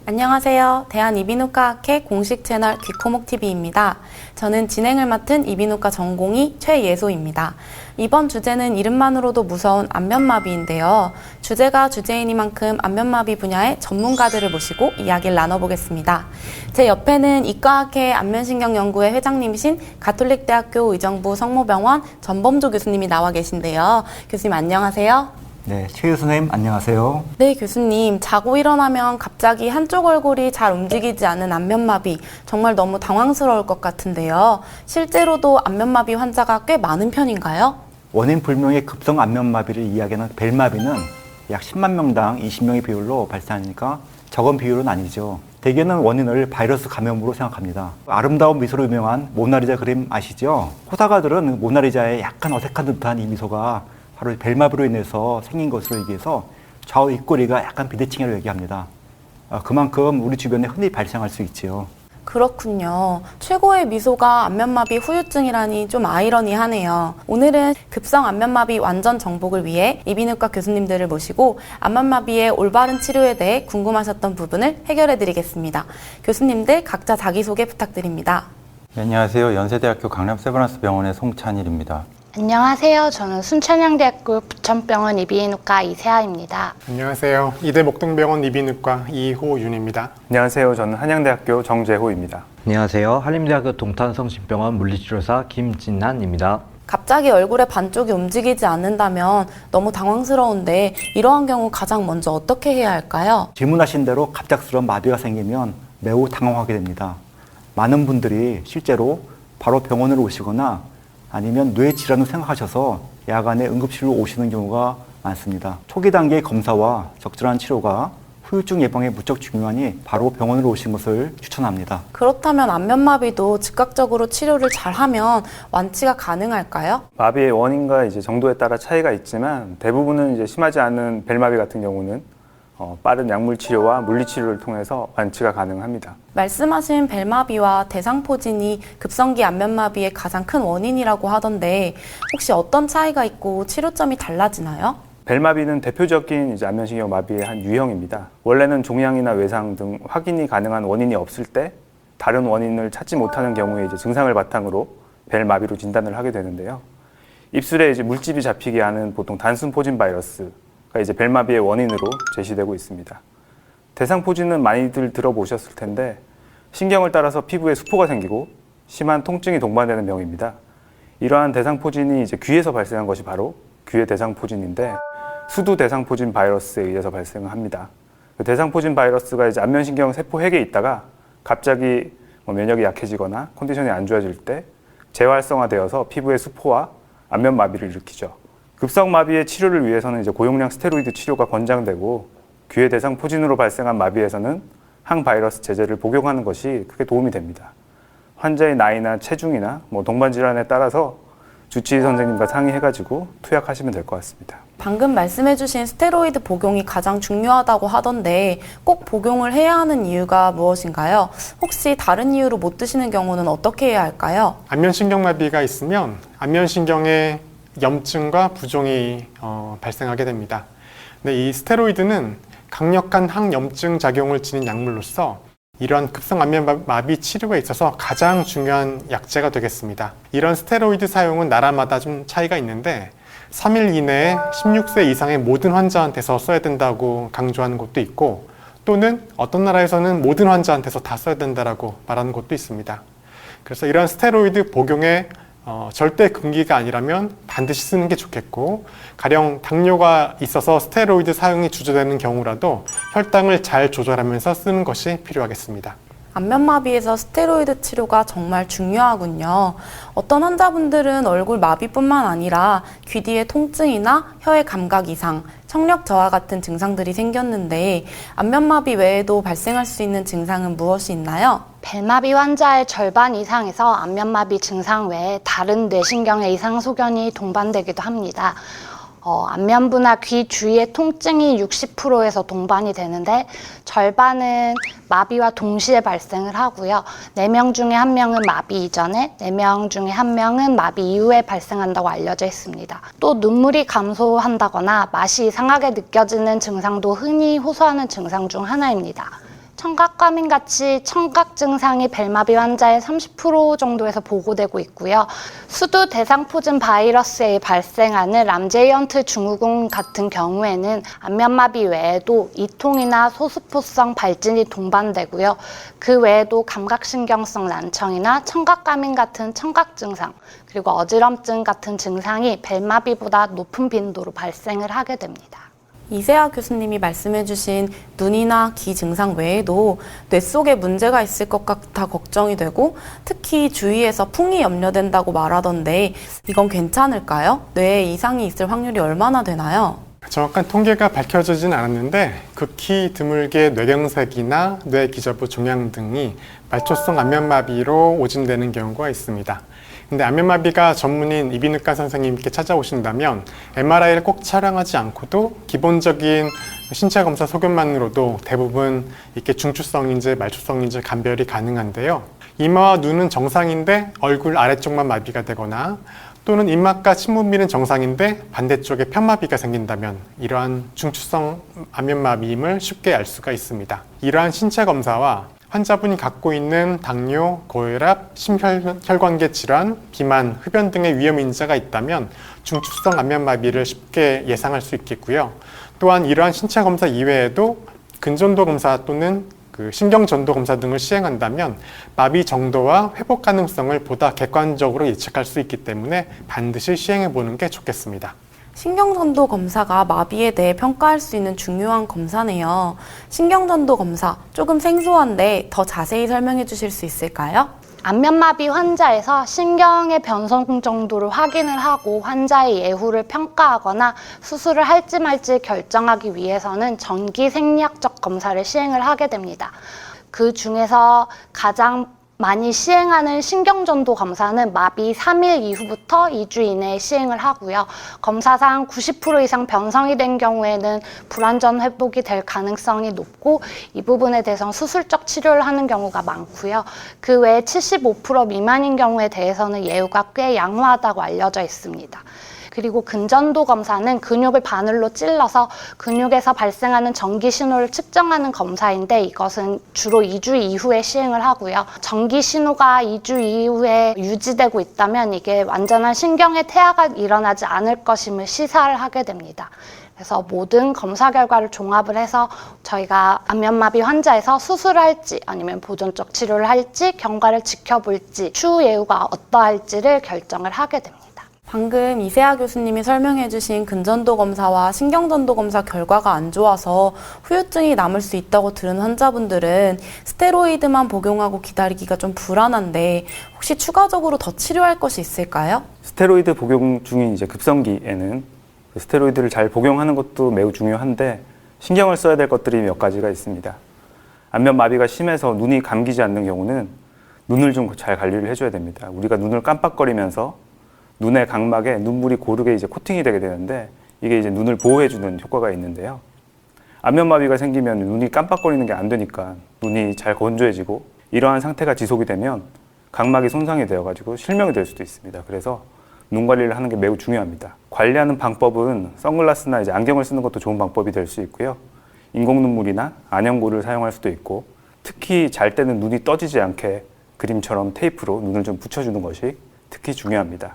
안녕하세요. 대한이비인후과학회 공식 채널 귀코목TV입니다. 저는 진행을 맡은 이비인후과 전공의 최예소입니다. 이번 주제는 이름만으로도 무서운 안면마비인데요. 주제가 주제이니만큼 안면마비 분야의 전문가들을 모시고 이야기를 나눠보겠습니다. 제 옆에는 이과학회 안면신경연구회 회장님이신 가톨릭대학교 의정부 성모병원 전범조 교수님이 나와 계신데요. 교수님 안녕하세요. 네, 최 선생님 안녕하세요. 네, 교수님. 자고 일어나면 갑자기 한쪽 얼굴이 잘 움직이지 않는 안면마비, 정말 너무 당황스러울 것 같은데요. 실제로도 안면마비 환자가 꽤 많은 편인가요? 원인 불명의 급성 안면마비를 이야기하는 벨마비는 약 10만 명당 20명의 비율로 발생하니까 적은 비율은 아니죠. 대개는 원인을 바이러스 감염으로 생각합니다. 아름다운 미소로 유명한 모나리자 그림 아시죠? 호사가들은 모나리자의 약간 어색한 듯한 이 미소가 바로 벨마비로 인해서 생긴 것으로 얘기해서 좌우 입꼬리가 약간 비대칭이라고 얘기합니다. 그만큼 우리 주변에 흔히 발생할 수 있지요. 그렇군요. 최고의 미소가 안면마비 후유증이라니 좀 아이러니하네요. 오늘은 급성 안면마비 완전 정복을 위해 이비인후과 교수님들을 모시고 안면마비의 올바른 치료에 대해 궁금하셨던 부분을 해결해 드리겠습니다. 교수님들 각자 자기소개 부탁드립니다. 네, 안녕하세요. 연세대학교 강남세브란스병원의 송찬일입니다. 안녕하세요. 저는 순천향대학교 부천병원 이비인후과 이세아입니다. 안녕하세요. 이대 목동병원 이비인후과 이호윤입니다. 안녕하세요. 저는 한양대학교 정재호입니다. 안녕하세요. 한림대학교 동탄성심병원 물리치료사 김진한입니다. 갑자기 얼굴의 반쪽이 움직이지 않는다면 너무 당황스러운데 이러한 경우 가장 먼저 어떻게 해야 할까요? 질문하신 대로 갑작스러운 마비가 생기면 매우 당황하게 됩니다. 많은 분들이 실제로 바로 병원으로 오시거나 아니면 뇌 질환을 생각하셔서 야간에 응급실로 오시는 경우가 많습니다. 초기 단계의 검사와 적절한 치료가 후유증 예방에 무척 중요하니 바로 병원으로 오신 것을 추천합니다. 그렇다면 안면마비도 즉각적으로 치료를 잘하면 완치가 가능할까요? 마비의 원인과 정도에 따라 차이가 있지만 대부분은 심하지 않은 벨마비 같은 경우는 빠른 약물 치료와 물리 치료를 통해서 완치가 가능합니다. 말씀하신 벨마비와 대상포진이 급성기 안면마비의 가장 큰 원인이라고 하던데 혹시 어떤 차이가 있고 치료점이 달라지나요? 벨마비는 대표적인 안면신경 마비의 한 유형입니다. 원래는 종양이나 외상 등 확인이 가능한 원인이 없을 때 다른 원인을 찾지 못하는 경우에 증상을 바탕으로 벨마비로 진단을 하게 되는데요. 입술에 물집이 잡히게 하는 보통 단순 포진 바이러스가 벨마비의 원인으로 제시되고 있습니다. 대상포진은 많이들 들어보셨을 텐데 신경을 따라서 피부에 수포가 생기고 심한 통증이 동반되는 병입니다. 이러한 대상포진이 귀에서 발생한 것이 바로 귀의 대상포진인데 수두 대상포진 바이러스에 의해서 발생합니다. 그 대상포진 바이러스가 안면신경 세포 핵에 있다가 갑자기 면역이 약해지거나 컨디션이 안 좋아질 때 재활성화되어서 피부의 수포와 안면마비를 일으키죠. 급성마비의 치료를 위해서는 고용량 스테로이드 치료가 권장되고 귀의 대상포진으로 발생한 마비에서는 항바이러스 제제를 복용하는 것이 크게 도움이 됩니다. 환자의 나이나 체중이나 동반 질환에 따라서 주치의 선생님과 상의해가지고 투약하시면 될 것 같습니다. 방금 말씀해주신 스테로이드 복용이 가장 중요하다고 하던데 꼭 복용을 해야 하는 이유가 무엇인가요? 혹시 다른 이유로 못 드시는 경우는 어떻게 해야 할까요? 안면신경마비가 있으면 안면신경에 염증과 부종이 발생하게 됩니다. 근데 이 스테로이드는 강력한 항염증 작용을 지닌 약물로서 이러한 급성 안면마비 치료에 있어서 가장 중요한 약제가 되겠습니다. 이런 스테로이드 사용은 나라마다 좀 차이가 있는데 3일 이내에 16세 이상의 모든 환자한테서 써야 된다고 강조하는 곳도 있고 또는 어떤 나라에서는 모든 환자한테서 다 써야 된다고 말하는 곳도 있습니다. 그래서 이러한 스테로이드 복용에 절대 금기가 아니라면 반드시 쓰는 게 좋겠고 가령 당뇨가 있어서 스테로이드 사용이 주저되는 경우라도 혈당을 잘 조절하면서 쓰는 것이 필요하겠습니다. 안면마비에서 스테로이드 치료가 정말 중요하군요. 어떤 환자분들은 얼굴 마비뿐만 아니라 귀 뒤에 통증이나 혀의 감각 이상, 청력 저하 같은 증상들이 생겼는데 안면마비 외에도 발생할 수 있는 증상은 무엇이 있나요? 벨마비 환자의 절반 이상에서 안면마비 증상 외에 다른 뇌신경의 이상 소견이 동반되기도 합니다. 안면부나 귀 주위의 통증이 60%에서 동반이 되는데 절반은 마비와 동시에 발생을 하고요. 4명 중에 1명은 마비 이전에, 4명 중에 1명은 마비 이후에 발생한다고 알려져 있습니다. 또 눈물이 감소한다거나 맛이 이상하게 느껴지는 증상도 흔히 호소하는 증상 중 하나입니다. 청각과민 같이 청각 증상이 벨마비 환자의 30% 정도에서 보고되고 있고요. 수두 대상포진 바이러스에 발생하는 람제이언트 증후군 같은 경우에는 안면마비 외에도 이통이나 소수포성 발진이 동반되고요. 그 외에도 감각신경성 난청이나 청각과민 같은 청각 증상, 그리고 어지럼증 같은 증상이 벨마비보다 높은 빈도로 발생을 하게 됩니다. 이세아 교수님이 말씀해주신 눈이나 귀 증상 외에도 뇌 속에 문제가 있을 것 같아 걱정이 되고 특히 주위에서 풍이 염려된다고 말하던데 이건 괜찮을까요? 뇌에 이상이 있을 확률이 얼마나 되나요? 정확한 통계가 밝혀지진 않았는데 극히 드물게 뇌경색이나 뇌기저부 종양 등이 말초성 안면마비로 오진되는 경우가 있습니다. 근데 안면마비가 전문인 이비인후과 선생님께 찾아오신다면 MRI를 꼭 촬영하지 않고도 기본적인 신체 검사 소견만으로도 대부분 이게 중추성인지 말초성인지 감별이 가능한데요. 이마와 눈은 정상인데 얼굴 아래쪽만 마비가 되거나 또는 입맛과 침문밀은 정상인데 반대쪽에 편마비가 생긴다면 이러한 중추성 안면마비임을 쉽게 알 수가 있습니다. 이러한 신체 검사와 환자분이 갖고 있는 당뇨, 고혈압, 심혈관계 질환, 비만, 흡연 등의 위험 인자가 있다면 중추성 안면마비를 쉽게 예상할 수 있겠고요. 또한 이러한 신체 검사 이외에도 근전도 검사 또는 신경전도 검사 등을 시행한다면 마비 정도와 회복 가능성을 보다 객관적으로 예측할 수 있기 때문에 반드시 시행해 보는 게 좋겠습니다. 신경전도 검사가 마비에 대해 평가할 수 있는 중요한 검사네요. 신경전도 검사, 조금 생소한데 더 자세히 설명해 주실 수 있을까요? 안면마비 환자에서 신경의 변성 정도를 확인을 하고 환자의 예후를 평가하거나 수술을 할지 말지 결정하기 위해서는 정기 생리학적 검사를 시행을 하게 됩니다. 그 중에서 가장 많이 시행하는 신경전도 검사는 마비 3일 이후부터 2주 이내에 시행을 하고요. 검사상 90% 이상 변성이 된 경우에는 불완전 회복이 될 가능성이 높고 이 부분에 대해서는 수술적 치료를 하는 경우가 많고요. 그 외에 75% 미만인 경우에 대해서는 예후가 꽤 양호하다고 알려져 있습니다. 그리고 근전도 검사는 근육을 바늘로 찔러서 근육에서 발생하는 전기 신호를 측정하는 검사인데 이것은 주로 2주 이후에 시행을 하고요. 전기 신호가 2주 이후에 유지되고 있다면 이게 완전한 신경의 퇴화가 일어나지 않을 것임을 시사를 하게 됩니다. 그래서 모든 검사 결과를 종합을 해서 저희가 안면마비 환자에서 수술을 할지 아니면 보존적 치료를 할지 경과를 지켜볼지 추후 예후가 어떠할지를 결정을 하게 됩니다. 방금 이세아 교수님이 설명해주신 근전도 검사와 신경전도 검사 결과가 안 좋아서 후유증이 남을 수 있다고 들은 환자분들은 스테로이드만 복용하고 기다리기가 좀 불안한데 혹시 추가적으로 더 치료할 것이 있을까요? 스테로이드 복용 중인 급성기에는 스테로이드를 잘 복용하는 것도 매우 중요한데 신경을 써야 될 것들이 몇 가지가 있습니다. 안면 마비가 심해서 눈이 감기지 않는 경우는 눈을 좀 잘 관리를 해줘야 됩니다. 우리가 눈을 깜빡거리면서 눈의 각막에 눈물이 고르게 코팅이 되게 되는데 이게 눈을 보호해주는 효과가 있는데요. 안면마비가 생기면 눈이 깜빡거리는 게 안 되니까 눈이 잘 건조해지고 이러한 상태가 지속이 되면 각막이 손상이 되어가지고 실명이 될 수도 있습니다. 그래서 눈 관리를 하는 게 매우 중요합니다. 관리하는 방법은 선글라스나 안경을 쓰는 것도 좋은 방법이 될 수 있고요. 인공눈물이나 안연고를 사용할 수도 있고 특히 잘 때는 눈이 떠지지 않게 그림처럼 테이프로 눈을 좀 붙여주는 것이 특히 중요합니다.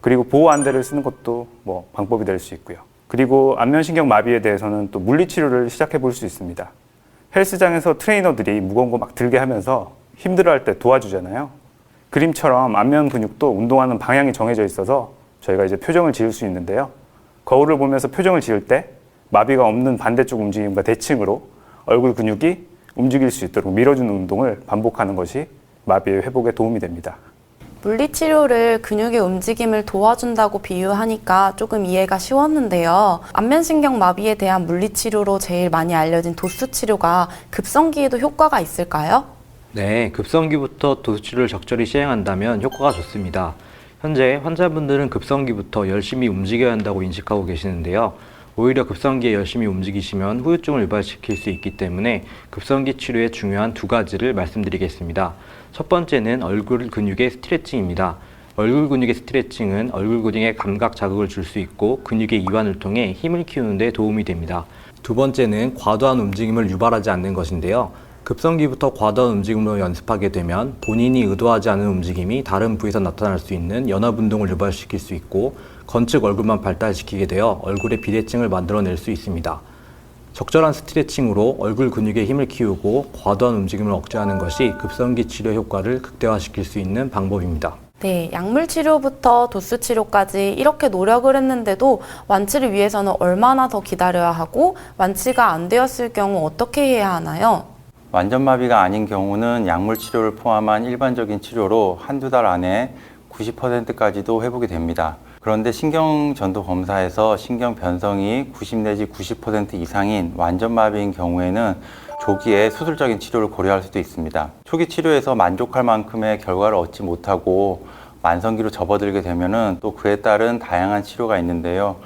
그리고 보호 안대를 쓰는 것도 방법이 될 수 있고요. 그리고 안면신경 마비에 대해서는 또 물리치료를 시작해 볼 수 있습니다. 헬스장에서 트레이너들이 무거운 거 막 들게 하면서 힘들어할 때 도와주잖아요. 그림처럼 안면 근육도 운동하는 방향이 정해져 있어서 저희가 표정을 지을 수 있는데요. 거울을 보면서 표정을 지을 때 마비가 없는 반대쪽 움직임과 대칭으로 얼굴 근육이 움직일 수 있도록 밀어주는 운동을 반복하는 것이 마비의 회복에 도움이 됩니다. 물리치료를 근육의 움직임을 도와준다고 비유하니까 조금 이해가 쉬웠는데요. 안면신경 마비에 대한 물리치료로 제일 많이 알려진 도수 치료가 급성기에도 효과가 있을까요? 네, 급성기부터 도수치료를 적절히 시행한다면 효과가 좋습니다. 현재 환자분들은 급성기부터 열심히 움직여야 한다고 인식하고 계시는데요. 오히려 급성기에 열심히 움직이시면 후유증을 유발시킬 수 있기 때문에 급성기 치료의 중요한 두 가지를 말씀드리겠습니다. 첫 번째는 얼굴 근육의 스트레칭입니다. 얼굴 근육의 스트레칭은 얼굴 근육에 감각 자극을 줄 수 있고 근육의 이완을 통해 힘을 키우는 데 도움이 됩니다. 두 번째는 과도한 움직임을 유발하지 않는 것인데요. 급성기부터 과도한 움직임으로 연습하게 되면 본인이 의도하지 않은 움직임이 다른 부위에서 나타날 수 있는 연합운동을 유발시킬 수 있고 건축 얼굴만 발달시키게 되어 얼굴에 비대칭을 만들어낼 수 있습니다. 적절한 스트레칭으로 얼굴 근육의 힘을 키우고 과도한 움직임을 억제하는 것이 급성기 치료 효과를 극대화시킬 수 있는 방법입니다. 네, 약물 치료부터 도수 치료까지 이렇게 노력을 했는데도 완치를 위해서는 얼마나 더 기다려야 하고 완치가 안 되었을 경우 어떻게 해야 하나요? 완전마비가 아닌 경우는 약물 치료를 포함한 일반적인 치료로 한두 달 안에 90%까지도 회복이 됩니다. 그런데 신경전도 검사에서 신경 변성이 90 내지 90% 이상인 완전마비인 경우에는 조기에 수술적인 치료를 고려할 수도 있습니다. 초기 치료에서 만족할 만큼의 결과를 얻지 못하고 만성기로 접어들게 되면은 또 그에 따른 다양한 치료가 있는데요.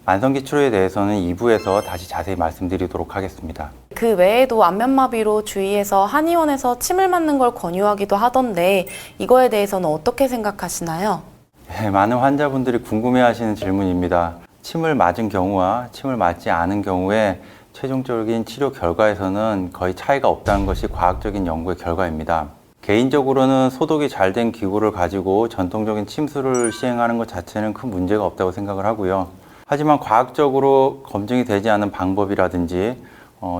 만성기 치료에 대해서는 2부에서 다시 자세히 말씀드리도록 하겠습니다. 그 외에도 안면마비로 주위에서 한의원에서 침을 맞는 걸 권유하기도 하던데 이거에 대해서는 어떻게 생각하시나요? 네, 많은 환자분들이 궁금해하시는 질문입니다. 침을 맞은 경우와 침을 맞지 않은 경우에 최종적인 치료 결과에서는 거의 차이가 없다는 것이 과학적인 연구의 결과입니다. 개인적으로는 소독이 잘 된 기구를 가지고 전통적인 침수를 시행하는 것 자체는 큰 문제가 없다고 생각을 하고요. 하지만 과학적으로 검증이 되지 않은 방법이라든지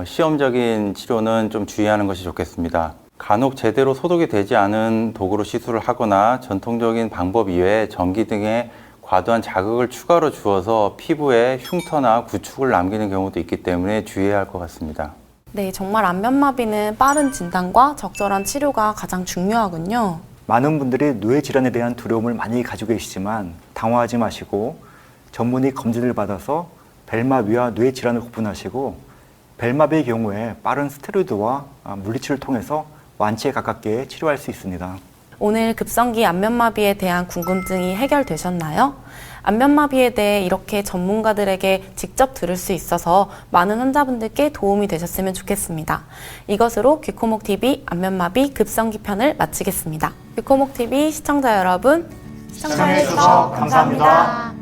시험적인 치료는 좀 주의하는 것이 좋겠습니다. 간혹 제대로 소독이 되지 않은 도구로 시술을 하거나 전통적인 방법 이외에 전기 등의 과도한 자극을 추가로 주어서 피부에 흉터나 구축을 남기는 경우도 있기 때문에 주의해야 할 것 같습니다. 네, 정말 안면마비는 빠른 진단과 적절한 치료가 가장 중요하군요. 많은 분들이 뇌 질환에 대한 두려움을 많이 가지고 계시지만 당황하지 마시고 전문의 검진을 받아서 벨마비와 뇌 질환을 구분하시고 벨마비의 경우에 빠른 스테로이드와 물리치료를 통해서 완치에 가깝게 치료할 수 있습니다. 오늘 급성기 안면마비에 대한 궁금증이 해결되셨나요? 안면마비에 대해 이렇게 전문가들에게 직접 들을 수 있어서 많은 환자분들께 도움이 되셨으면 좋겠습니다. 이것으로 귀코목TV 안면마비 급성기 편을 마치겠습니다. 귀코목TV 시청자 여러분, 시청해주셔서 감사합니다.